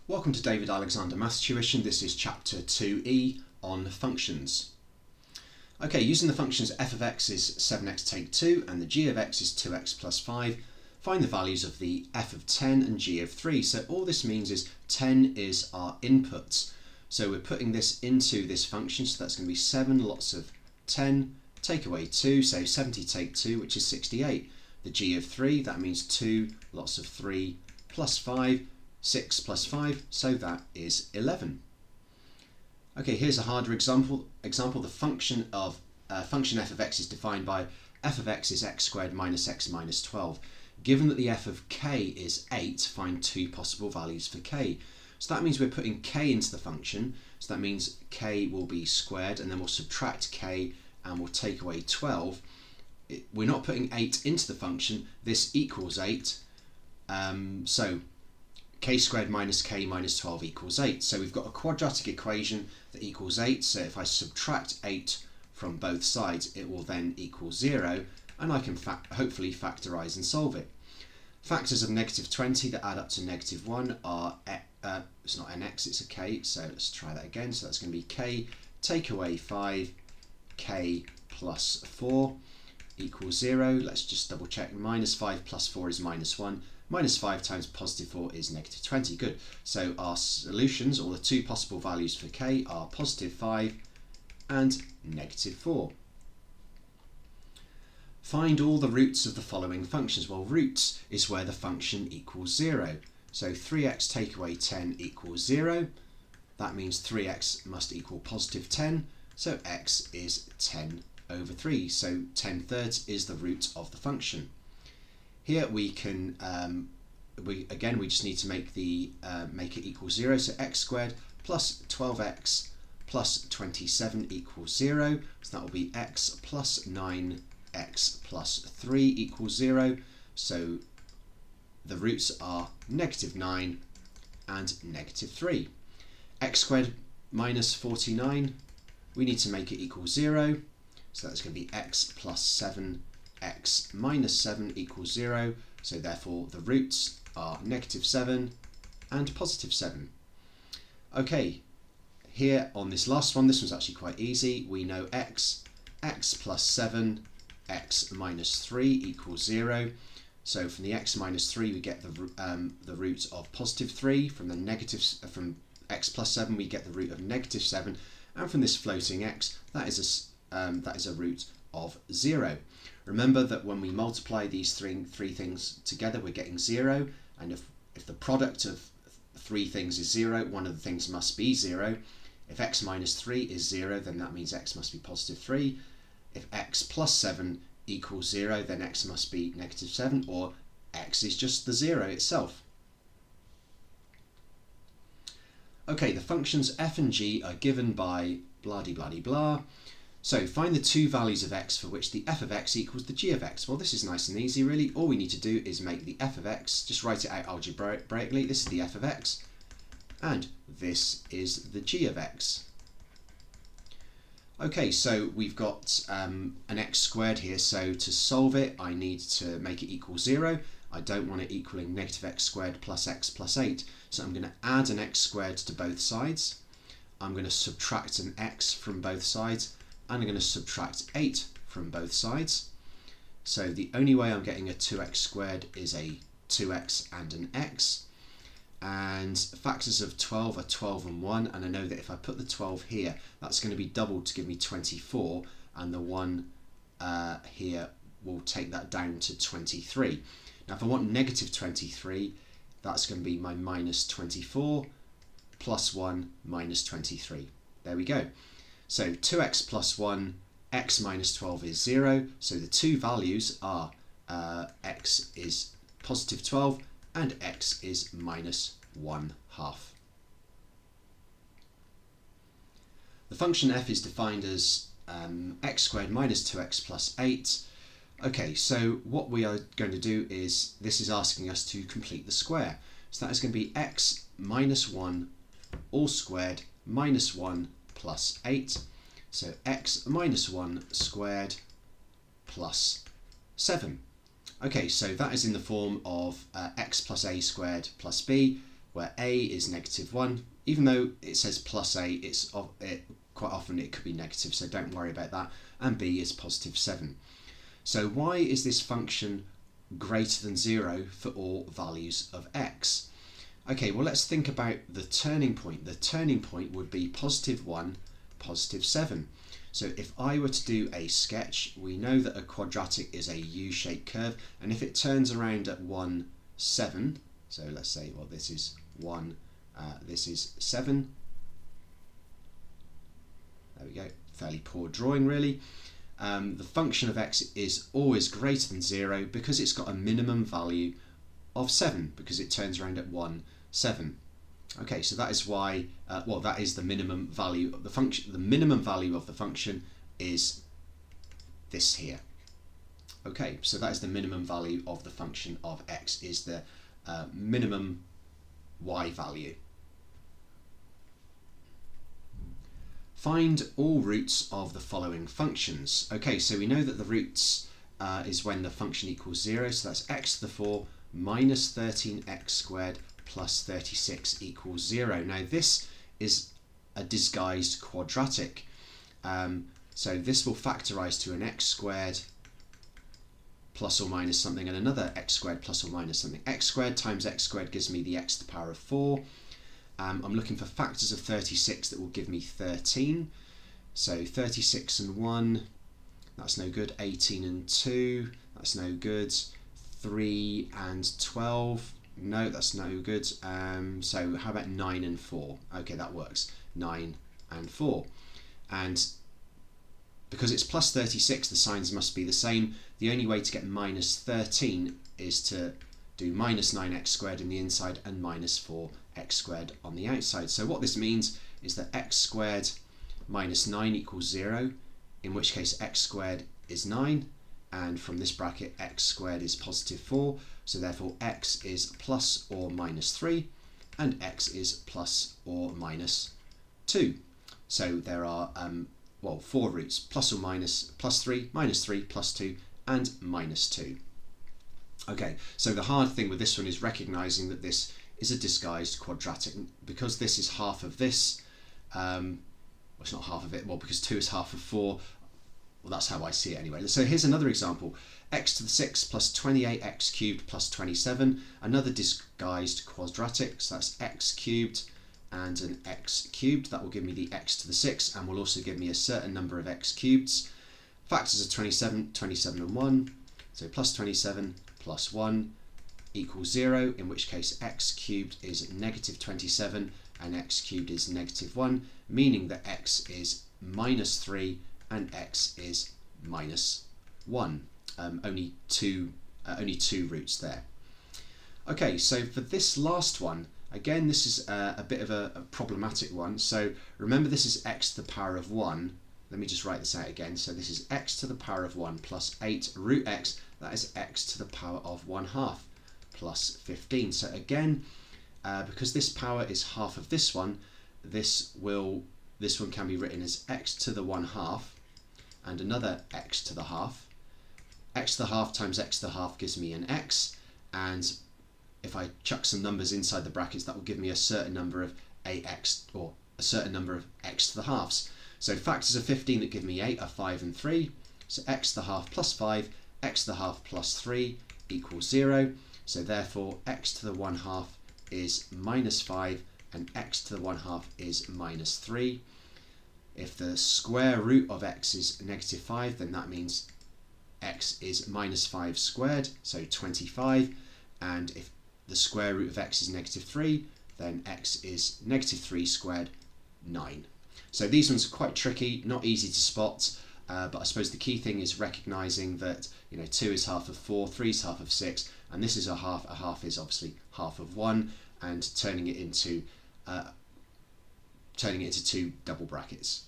Welcome to David Alexander Maths Tuition. This is chapter 2e on functions. Okay, using the functions f of x is 7x take 2 and the g of x is 2x plus 5, find the values of the f of 10 and g of 3. So all this means is 10 is our input. So we're putting this into this function, so that's going to be 7 lots of 10, take away 2, so 70 take 2, which is 68. The g of 3, that means 2 lots of 3 plus 5, 6 plus 5, so that is 11. Okay, here's a harder example. The function of function f of x is defined by f of x is x squared minus x minus 12. Given that the f of k is 8, find two possible values for k. So that means we're putting k into the function, so that means k will be squared, and then we'll subtract k and we'll take away 12. We're not putting 8 into the function, this equals 8, so k squared minus k minus 12 equals 8. So we've got a quadratic equation that equals 8, so if I subtract 8 from both sides it will then equal 0, and I can hopefully factorise and solve it. Factors of negative 20 that add up to negative 1 are, it's not nx, it's a k, so let's try that again. So that's going to be k take away 5, k plus 4 equals 0. Let's just double check. Minus 5 plus 4 is minus 1. Minus 5 times positive 4 is negative 20. Good. So our solutions, or the two possible values for k, are positive 5 and negative 4. Find all the roots of the following functions. Well, roots is where the function equals 0. So 3x take away 10 equals 0. That means 3x must equal positive 10. So x is 10 over 3. So 10 thirds is the root of the function. Here we can, we just need to make it equal 0. So x squared plus 12x plus 27 equals 0. So that will be x plus 9x plus 3 equals 0. So the roots are negative 9 and negative 3. X squared minus 49, we need to make it equal 0. So that's going to be x plus 7 x minus 7 equals 0, so therefore the roots are negative 7 and positive 7. Okay, here on this last one, this one's actually quite easy. We know x plus 7, x minus 3 equals 0. So from the x minus 3 we get the root of positive 3. From x plus 7 we get the root of negative 7, and from this floating x that is a root of 0. Remember that when we multiply these three things together we're getting 0, and if the product of three things is 0, one of the things must be 0. If x minus 3 is 0, then that means x must be positive 3. If x plus 7 equals 0, then x must be negative 7, or x is just the 0 itself. Okay, the functions f and g are given by blah-de-blah-de-blah. So find the two values of x for which the f of x equals the g of x. Well, this is nice and easy really. All we need to do is make the f of x, just write it out algebraically. This is the f of x and this is the g of x. Okay, so we've got an x squared here, so to solve it I need to make it equal 0. I don't want it equaling negative x squared plus x plus 8, so I'm going to add an x squared to both sides. I'm going to subtract an x from both sides, and I'm going to subtract 8 from both sides. So the only way I'm getting a 2x squared is a 2x and an x. And factors of 12 are 12 and 1, and I know that if I put the 12 here, that's going to be doubled to give me 24, and the 1 here will take that down to 23. Now if I want negative 23, that's going to be my minus 24 plus 1 minus 23. There we go. So 2x plus 1, x minus 12 is 0, so the two values are x is positive 12 and x is minus 1/2. The function f is defined as x squared minus 2x plus 8. Okay, so what we are going to do is, this is asking us to complete the square. So that is going to be x minus 1 all squared minus 1 plus 8. So x minus 1 squared plus 7. Okay, so that is in the form of x plus a squared plus b, where a is -1. Even though it says plus a, quite often it could be negative, so don't worry about that. And b is +7. So why is this function greater than 0 for all values of x? Okay, well, let's think about the turning point. The turning point would be +1, +7. So if I were to do a sketch, we know that a quadratic is a U-shaped curve, and if it turns around at 1, 7, so let's say, well, this is 1, this is 7. There we go, fairly poor drawing really. The function of x is always greater than 0 because it's got a minimum value of 7, because it turns around at 1, 7. Okay, so that is why, well, that is the minimum value of the function. The minimum value of the function is this here. Okay, so that is the minimum value of the function of x, is the minimum y value. Find all roots of the following functions. Okay, so we know that the roots is when the function equals 0, so that's x to the 4 minus 13x squared plus 36 equals 0. Now this is a disguised quadratic, so this will factorise to an x squared plus or minus something and another x squared plus or minus something. X squared times x squared gives me the x to the power of 4. I'm looking for factors of 36 that will give me 13. So 36 and 1, that's no good. 18 and 2, that's no good. 3 and 12, no, that's no good. So how about 9 and 4? Okay, that works. 9 and 4. And because it's plus 36, the signs must be the same. The only way to get minus 13 is to do minus 9x squared in the inside and minus 4x squared on the outside. So what this means is that x squared minus 9 equals 0, in which case x squared is 9, and from this bracket x squared is positive 4, so therefore x is plus or minus 3 and x is plus or minus 2. So there are well, 4 roots: plus or minus, plus 3, minus 3, plus 2 and minus 2. Okay, so the hard thing with this one is recognising that this is a disguised quadratic. Because this is half of this, well, it's not half of it, well, because 2 is half of 4, well, that's how I see it anyway. So here's another example. X to the 6 plus 28x cubed plus 27, another disguised quadratic, so that's x cubed and an x cubed. That will give me the x to the 6 and will also give me a certain number of x cubeds. Factors of 27, 27 and 1, so plus 27 plus 1 equals 0, in which case x cubed is negative 27 and x cubed is negative 1, meaning that x is minus 3 and x is minus 1. Only two roots there. Okay, so for this last one, again, this is a bit of a problematic one. So remember, this is x to the power of 1. Let me just write this out again. So this is x to the power of 1 plus 8 root x. That is x to the power of 1/2 plus 15. So again, because this power is half of this one, this one can be written as x to the 1/2 and another x to the half. X to the half times x to the half gives me an x, and if I chuck some numbers inside the brackets, that will give me a certain number of ax, or a certain number of x to the halves. So factors of 15 that give me 8 are 5 and 3. So x to the half plus 5, x to the half plus 3 equals 0. So therefore x to the 1/2 is minus 5 and x to the 1/2 is minus 3. If the square root of x is negative 5, then that means x is minus 5 squared, so 25. And if the square root of x is negative 3, then x is negative 3 squared, 9. So these ones are quite tricky, not easy to spot, but I suppose the key thing is recognising that 2 is half of 4, 3 is half of 6, and this is a half. A half is obviously half of 1, and turning it into two double brackets.